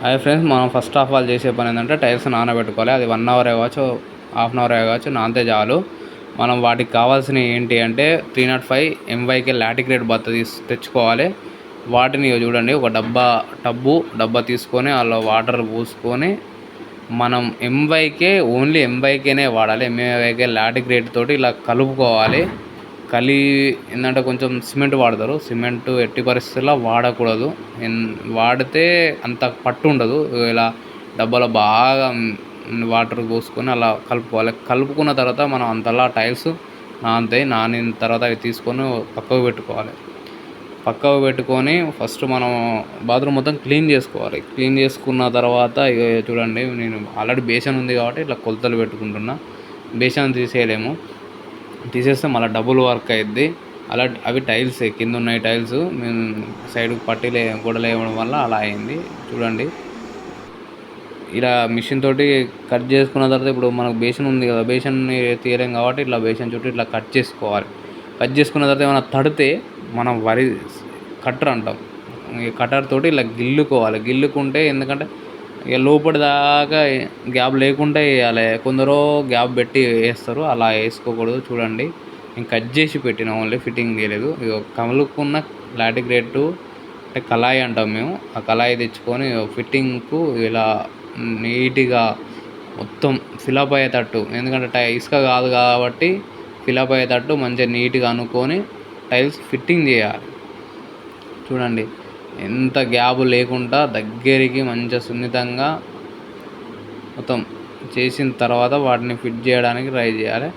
Hi friends, మనం first of all చేసే పని ఏంటంటే టైల్స్ నానబెట్టుకోవాలి. అది 1 అవర్ కావచ్చు, హాఫ్ అన్ అవర్ కావచ్చు, నానితే చాలు. మనం వాటికి కావాల్సినవి ఏంటి అంటే 305 MYK లాటిగ్రేట్ బత్త తెచ్చుకోవాలి. వాటిని చూడండి, ఒక డబ్బా తీసుకొని అందులో వాటర్ పోసుకొని మనం ఓన్లీ ఎంవైకేనే వాడాలి. ఎంవైకే లాటిగ్రేట్ తోటి ఇలా కలుపుకోవాలి. ఏంటంటే కొంచెం సిమెంట్ వాడతారు. సిమెంట్ ఎట్టి పరిస్థితుల్లో వాడకూడదు. వాడితే అంత పట్టు ఉండదు. ఇలా డబ్బాలో బాగా వాటర్ పోసుకొని అలా కలుపుకోవాలి. కలుపుకున్న తర్వాత మనం అంతలా టైల్స్ నానుతాయి. నానిన తర్వాత అవి తీసుకొని పక్కకు పెట్టుకొని ఫస్ట్ మనం బాత్రూమ్ మొత్తం క్లీన్ చేసుకోవాలి. క్లీన్ చేసుకున్న తర్వాత చూడండి, నేను ఆల్రెడీ బేషన్ ఉంది కాబట్టి ఇట్లా కొలతలు పెట్టుకుంటున్నా. బేషన్ తీసేస్తే మళ్ళీ డబుల్ వర్క్ అయ్యిద్ది. అవి టైల్స్ కింద ఉన్నాయి. టైల్స్ మేము సైడ్కి పట్టీలే గోడలు వేయడం వల్ల అలా అయింది. చూడండి, ఇలా మిషన్ తోటి కట్ చేసుకున్న తర్వాత ఇప్పుడు మనకు బేషన్ ఉంది కదా, బేషన్ని తీయలేం కాబట్టి ఇట్లా బేషన్ చుట్టూ ఇట్లా కట్ చేసుకోవాలి. కట్ చేసుకున్న తర్వాత ఏమైనా తడితే మనం కట్టర్ అంటాం, ఈ కట్టర్ తోటి ఇలా గిల్లుకుంటే, ఎందుకంటే ఇక లోపలి దాకా గ్యాప్ లేకుండా వేయాలి. కొందరు గ్యాప్ పెట్టి వేస్తారు, అలా వేసుకోకూడదు. చూడండి, నేను కట్ చేసి పెట్టిన, ఓన్లీ ఫిట్టింగ్ చేయలేదు. ఇక కలుపుకున్న లాటిగ్రేట్ అంటే కళాయి అంటాం మేము. ఆ కళాయి తెచ్చుకొని ఫిట్టింగ్కు ఇలా నీట్గా మొత్తం ఫిలప్ అయ్యేటట్టు, ఎందుకంటే ఇసుక కాదు కాబట్టి ఫిలప్ అయ్యేటట్టు మంచిగా నీట్గా అనుకొని టైల్స్ ఫిట్టింగ్ చేయాలి. చూడండి, ఎంత గ్యాప్ లేకుండా దగ్గరికి మంచిగా సున్నితంగా మొత్తం చేసిన తర్వాత వాటిని ఫిట్ చేయడానికి ట్రై చేయాలి.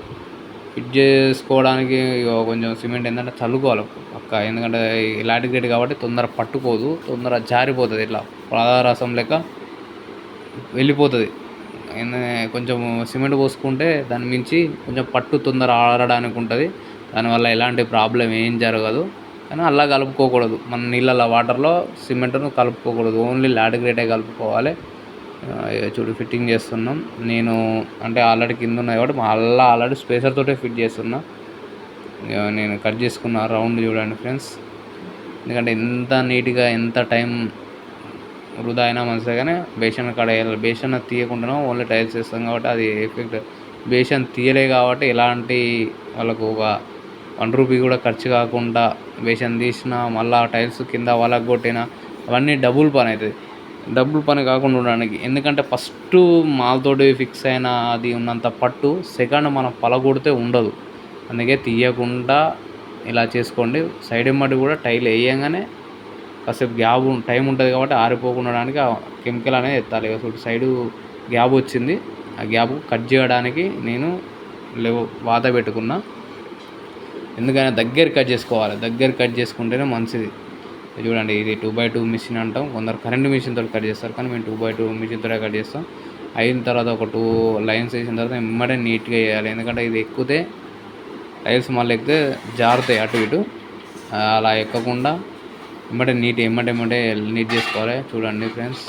ఫిట్ చేసుకోవడానికి కొంచెం సిమెంట్ ఏంటంటే చల్లుకోవాలి పక్క, ఎందుకంటే లాటిగ్రేట్ కాబట్టి తొందర పట్టుకోదు, తొందర జారిపోతుంది. ఇట్లా పాదరసం లెక్క వెళ్ళిపోతుంది. కొంచెం సిమెంట్ పోసుకుంటే దాని మించి కొంచెం పట్టు తొందర ఆడడానికి ఉంటుంది. దానివల్ల ఎలాంటి ప్రాబ్లం ఏం జరగదు. కానీ అలా కలుపుకోకూడదు. మన నీళ్ళల్లో వాటర్లో సిమెంట్ను కలుపుకోకూడదు, ఓన్లీ లాటిగ్రేటే కలుపుకోవాలి. చూడు, ఫిట్టింగ్ చేస్తున్నాం. నేను అంటే ఆల్రెడీ కింద ఉన్నాయి కాబట్టి ఆల్రెడీ స్పేసర్ తోటే ఫిట్ చేస్తున్నా. నేను కట్ చేసుకున్న రౌండ్ చూడండి ఫ్రెండ్స్. ఎందుకంటే ఎంత నీట్గా ఎంత టైం వృధా అయినా మంచిదే, కానీ బేషన్ వేయాలి. బేషన్ తీయకుండానో ఓన్లీ టైల్స్ వేస్తాం కాబట్టి అది ఎఫెక్ట్. బేషన్ తీయలే కాబట్టి ఎలాంటి వాళ్ళకు ఒక 1 రూపీ కూడా ఖర్చు కాకుండా బేషన్ తీసినా, మళ్ళీ టైల్స్ కింద వాళ్ళకు కొట్టినా అవన్నీ డబుల్ పని అవుతుంది. డబుల్ పని కాకుండా ఉండడానికి, ఎందుకంటే ఫస్ట్ మాల్తోటి ఫిక్స్ అయిన అది ఉన్నంత పట్టు సెకండ్ మనం పలగొడితే ఉండదు. అందుకే తీయకుండా ఇలా చేసుకోండి. సైడ్ ఎమ్మటి కూడా టైల్ వేయంగానే కాసేపు టైం ఉంటుంది కాబట్టి ఆరిపోకుండా ఆ కెమికల్ అనేది ఎత్తాలి. సైడు గ్యాప్ వచ్చింది, ఆ గ్యాప్ కట్ చేయడానికి నేను వాత పెట్టుకున్నా. ఎందుకైనా దగ్గర కట్ చేసుకోవాలి. దగ్గర కట్ చేసుకుంటేనే మంచిది. చూడండి, ఇది 2x2 మిషన్ అంటాం. కొందరు కరెంట్ మిషన్ తోటి కట్ చేస్తారు, కానీ మేము 2x2 మిషన్ తోటే కట్ చేస్తాం. అయిన తర్వాత ఒక 2 లైన్స్ వేసిన తర్వాత ఎమ్మటే నీట్గా వేయాలి. ఎందుకంటే ఇది ఎక్కితే టైల్స్ మళ్ళీ ఎక్కితే జారుతాయి అటు ఇటు. అలా ఎక్కకుండా ఎమ్మటే నీట్ చేసుకోవాలి. చూడండి ఫ్రెండ్స్,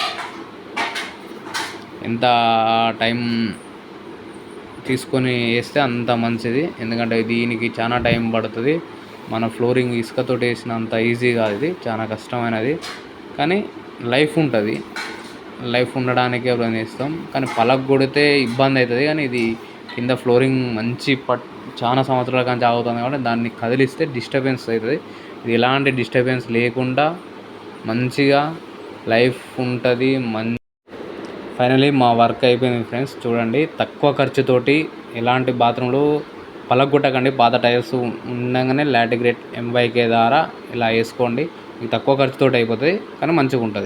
ఎంత టైం తీసుకొని వేస్తే అంత మంచిది. ఎందుకంటే దీనికి చాలా టైం పడుతుంది. మన ఫ్లోరింగ్ ఇసుకతోటి వేసినంత ఈజీ కాదు, ఇది చాలా కష్టమైనది. కానీ లైఫ్ ఉంటుంది. లైఫ్ ఉండడానికే ప్రయత్నిస్తాం. కానీ పలగొడితే ఇబ్బంది అవుతుంది. కానీ ఇది కింద ఫ్లోరింగ్ మంచి చాలా సంవత్సరాల కానీ ఆగుతుంది కాబట్టి దాన్ని కదిలిస్తే డిస్టర్బెన్స్ అవుతుంది. ఇది ఎలాంటి డిస్టర్బెన్స్ లేకుండా మంచిగా లైఫ్ ఉంటుంది. ఫైనలీ మా వర్క్ అయిపోయింది ఫ్రెండ్స్. చూడండి, తక్కువ ఖర్చుతోటి ఎలాంటి బాత్రూంలు పలగొట్టకండి. పాత టైల్స్ ఉండగానే లాటిగ్రేట్ MYK ద్వారా ఇలా వేసుకోండి. ఇది తక్కువ ఖర్చుతోటి అయిపోతుంది, కానీ మంచిగా ఉంటుంది.